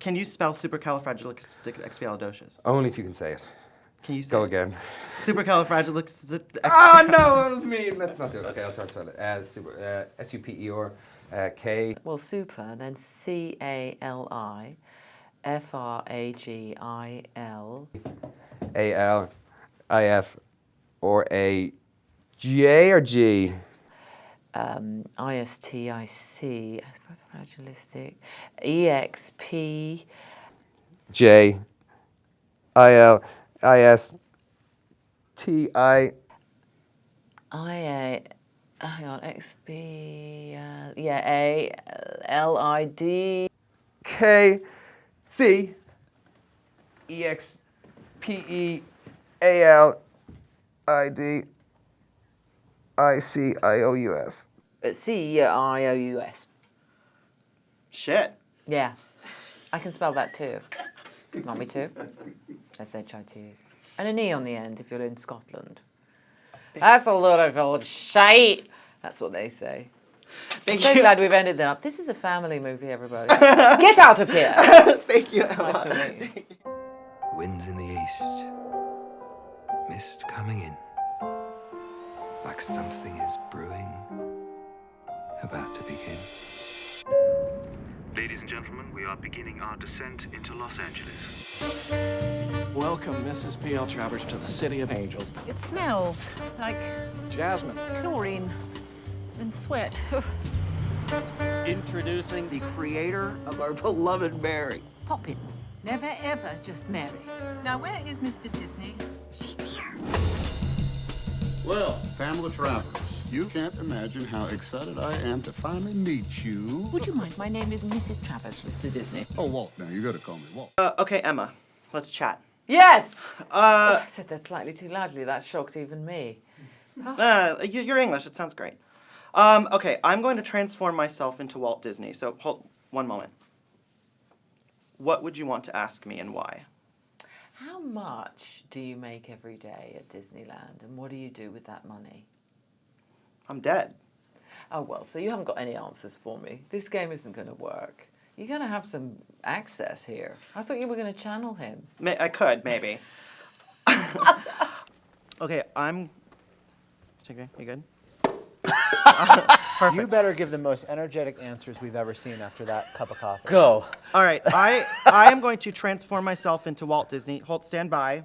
Can you spell supercalifragilisticexpialidocious? Only if you can say it. Can you say Go it? again. Supercalifragilisticexpialidocious. Oh, no, that was mean. Let's not do it. Okay, I'll start spelling it. Super, K. Well, super, then CALIFRAGIL. ALIF or a GA or G? ISTIC, fragilistic, EXP. J. IL. ISTI. IA, hang on, XB, yeah, ALID. K. C. EXPE. ALID. ICIOUS. CIOUS. Shit. Yeah, I can spell that too. Want me to? SHIT. And an E on the end if you're in Scotland. That's a lot of old shite. That's what they say. I'm so glad we've ended that up. This is a family movie, everybody. Get out of here. Thank you, Emma. Nice to meet you. Winds in the east, mist coming in, like something is brewing, about to begin. Ladies and gentlemen, we are beginning our descent into Los Angeles. Welcome, Mrs. P.L. Travers, to the City of Angels. It smells like Jasmine. chlorine and sweat. Introducing the creator of our beloved Mary. Poppins. Never ever just Mary. Now, where is Mr. Disney? She's here. Well, Pamela Travers, you can't imagine how excited I am to finally meet you. Would you mind? My name is Mrs. Travers, Mr. Disney. Oh, Walt, now you gotta call me Walt. Okay, Emma, let's chat. Yes! I said that slightly too loudly. That shocked even me. You're English. It sounds great. Okay, I'm going to transform myself into Walt Disney. So hold one moment. What would you want to ask me and why? How much do you make every day at Disneyland, and what do you do with that money? I'm dead. Oh, well, so you haven't got any answers for me. This game isn't going to work. You're going to have some access here. I thought you were going to channel him. I could, maybe. Okay, I'm... Okay, you good? Perfect. You better give the most energetic answers we've ever seen after that cup of coffee. Go. All right, I am going to transform myself into Walt Disney. Stand by.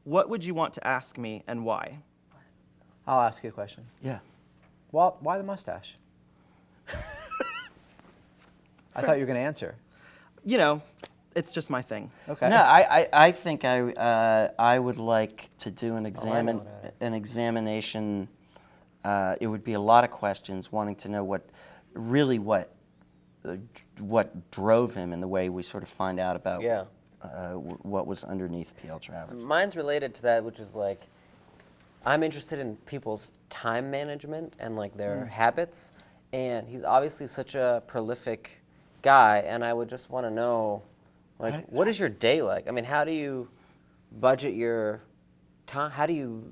What would you want to ask me and why? I'll ask you a question. Yeah. Walt, why the mustache? I thought you were going to answer. You know, it's just my thing. Okay. No, I think I would like to do an examination. It would be a lot of questions, wanting to know what drove him and the way we sort of find out about what was underneath P.L. Travers. Mine's related to that, which is like, I'm interested in people's time management and like their habits, and he's obviously such a prolific guy, and I would just want to know, like, what is your day like? I mean, how do you budget your time? How do you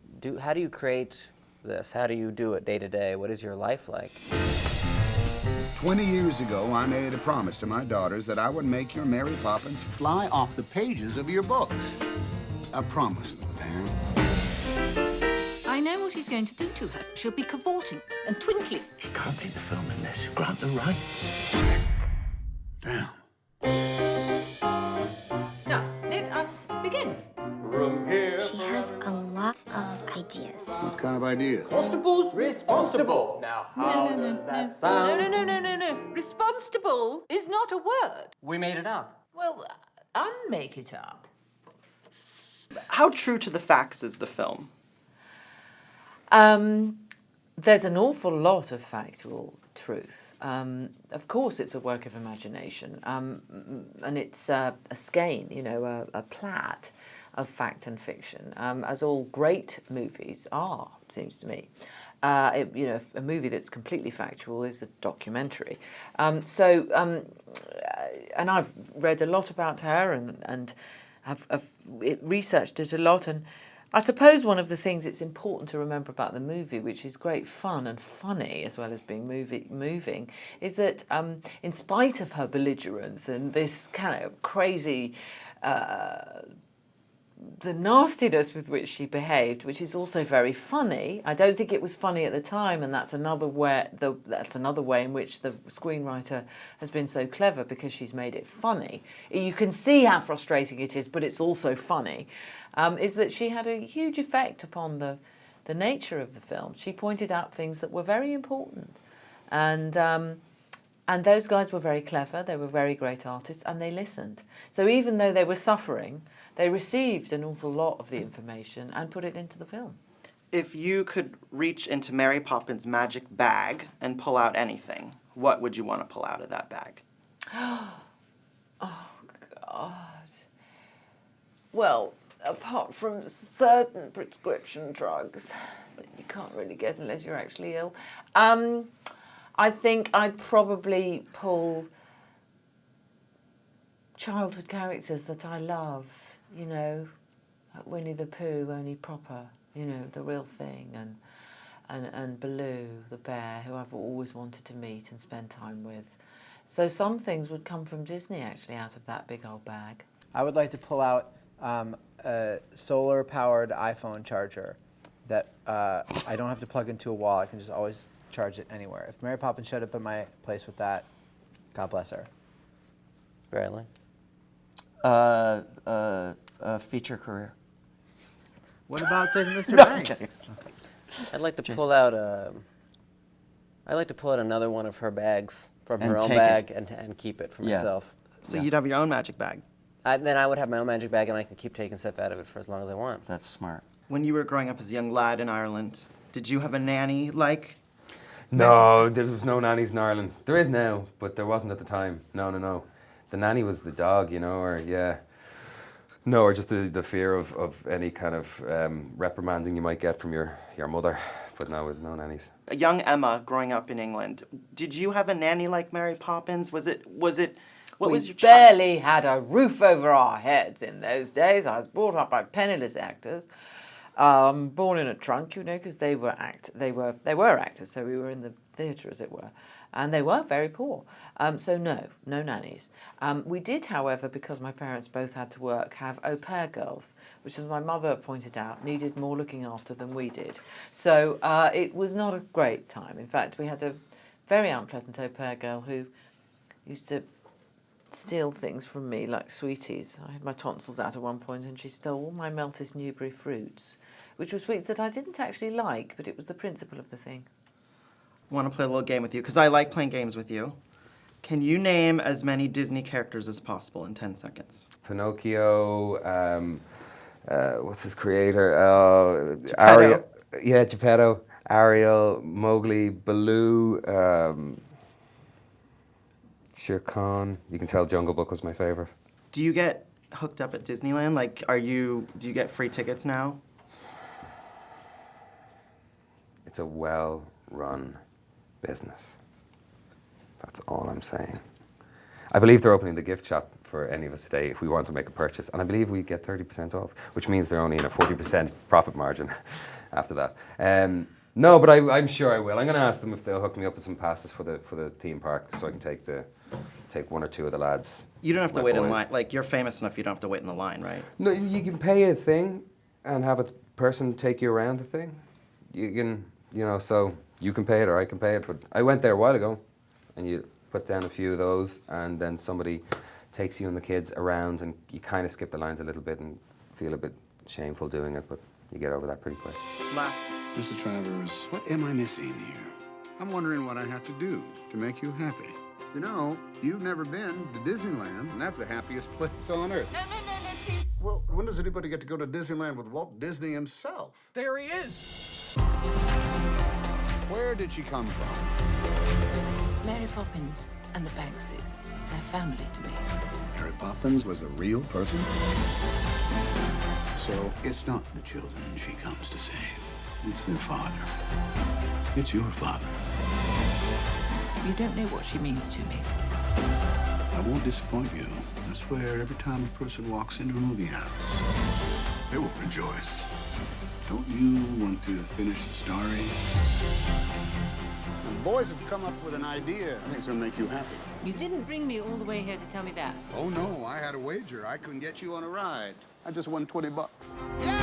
create this? How do you do it day to day? What is your life like? 20 years ago, I made a promise to my daughters that I would make your Mary Poppins fly off the pages of your books. I promised them, Pam. I know what he's going to do to her. She'll be cavorting and twinkling. He can't make the film unless you grant the rights. Damn. Now, let us begin. She has a lot of ideas. What kind of ideas? Constable's responsible. Now, how does that sound? No. Responsible is not a word. We made it up. Well, unmake it up. How true to the facts is the film? There's an awful lot of factual truth. Of course, it's a work of imagination, and it's a skein, a plaid of fact and fiction, as all great movies are, seems to me. A movie that's completely factual is a documentary. And I've read a lot about her and have researched it a lot, and I suppose one of the things it's important to remember about the movie, which is great fun and funny as well as being moving, is that in spite of her belligerence and this kind of crazy, the nastiness with which she behaved, which is also very funny. I don't think it was funny at the time, and that's another way in which the screenwriter has been so clever, because she's made it funny. You can see how frustrating it is, but it's also funny. Is that she had a huge effect upon the nature of the film. She pointed out things that were very important, and those guys were very clever. They were very great artists, and they listened. So even though they were suffering, they received an awful lot of the information and put it into the film. If you could reach into Mary Poppins' magic bag and pull out anything, what would you want to pull out of that bag? Oh, God. Well, apart from certain prescription drugs that you can't really get unless you're actually ill, I think I'd probably pull childhood characters that I love, you know, like Winnie the Pooh, only proper, you know, the real thing, and Baloo, the bear, who I've always wanted to meet and spend time with. So some things would come from Disney, actually, out of that big old bag. I would like to pull out a solar-powered iPhone charger that I don't have to plug into a wall. I can just always charge it anywhere. If Mary Poppins showed up at my place with that, God bless her. Bradley? Feature career. What about, say, Mr. No, Banks? I'd like to pull out I'd like to pull out another one of her bags from her own bag and keep it for myself. So you'd have your own magic bag. Then I would have my own magic bag, and I can keep taking stuff out of it for as long as I want. That's smart. When you were growing up as a young lad in Ireland, did you have a nanny like? No, there was no nannies in Ireland. There is now, but there wasn't at the time. No. The nanny was the dog, you know, or no, or just the fear of any kind of reprimanding you might get from your mother. But no, with no nannies. A young Emma growing up in England, did you have a nanny like Mary Poppins? What was your We barely had a roof over our heads in those days. I was brought up by penniless actors, born in a trunk, you know, because they were actors, so we were in the theatre, as it were, and they were very poor. So no nannies. We did, however, because my parents both had to work, have au pair girls, which, as my mother pointed out, needed more looking after than we did. So it was not a great time. In fact, we had a very unpleasant au pair girl who used to steal things from me like sweeties. I had my tonsils out at one point, and she stole all my Meltis Newberry fruits, which were sweets that I didn't actually like, but it was the principle of the thing. I want to play a little game with you, because I like playing games with you. Can you name as many Disney characters as possible in 10 seconds? Pinocchio, what's his creator? Ariel. Yeah, Geppetto, Ariel, Mowgli, Baloo, Shere Khan. You can tell Jungle Book was my favorite. Do you get hooked up at Disneyland? Like, do you get free tickets now? It's a well-run business. That's all I'm saying. I believe they're opening the gift shop for any of us today if we want to make a purchase, and I believe we get 30% off, which means they're only in a 40% profit margin after that. No, but I'm sure I will. I'm going to ask them if they'll hook me up with some passes for the theme park, so I can take one or two of the lads. You don't have to wait in line. Like, you're famous enough, you don't have to wait in the line, right? No, you can pay a thing and have a person take you around the thing. You can, so you can pay it or I can pay it. But I went there a while ago, and you put down a few of those, and then somebody takes you and the kids around, and you kind of skip the lines a little bit and feel a bit shameful doing it, but you get over that pretty quick. Mr. Travers, what am I missing here? I'm wondering what I have to do to make you happy. You know, you've never been to Disneyland, and that's the happiest place on earth. No, please. Well, when does anybody get to go to Disneyland with Walt Disney himself? There he is. Where did she come from? Mary Poppins and the Bankses. They're family to me. Mary Poppins was a real person? So it's not the children she comes to save. It's their father. It's your father. You don't know what she means to me. I won't disappoint you. I swear, every time a person walks into a movie house, they will rejoice. Don't you want to finish the story? Now, the boys have come up with an idea I think it's going to make you happy. You didn't bring me all the way here to tell me that. Oh, no, I had a wager. I couldn't get you on a ride. I just won $20. Yeah!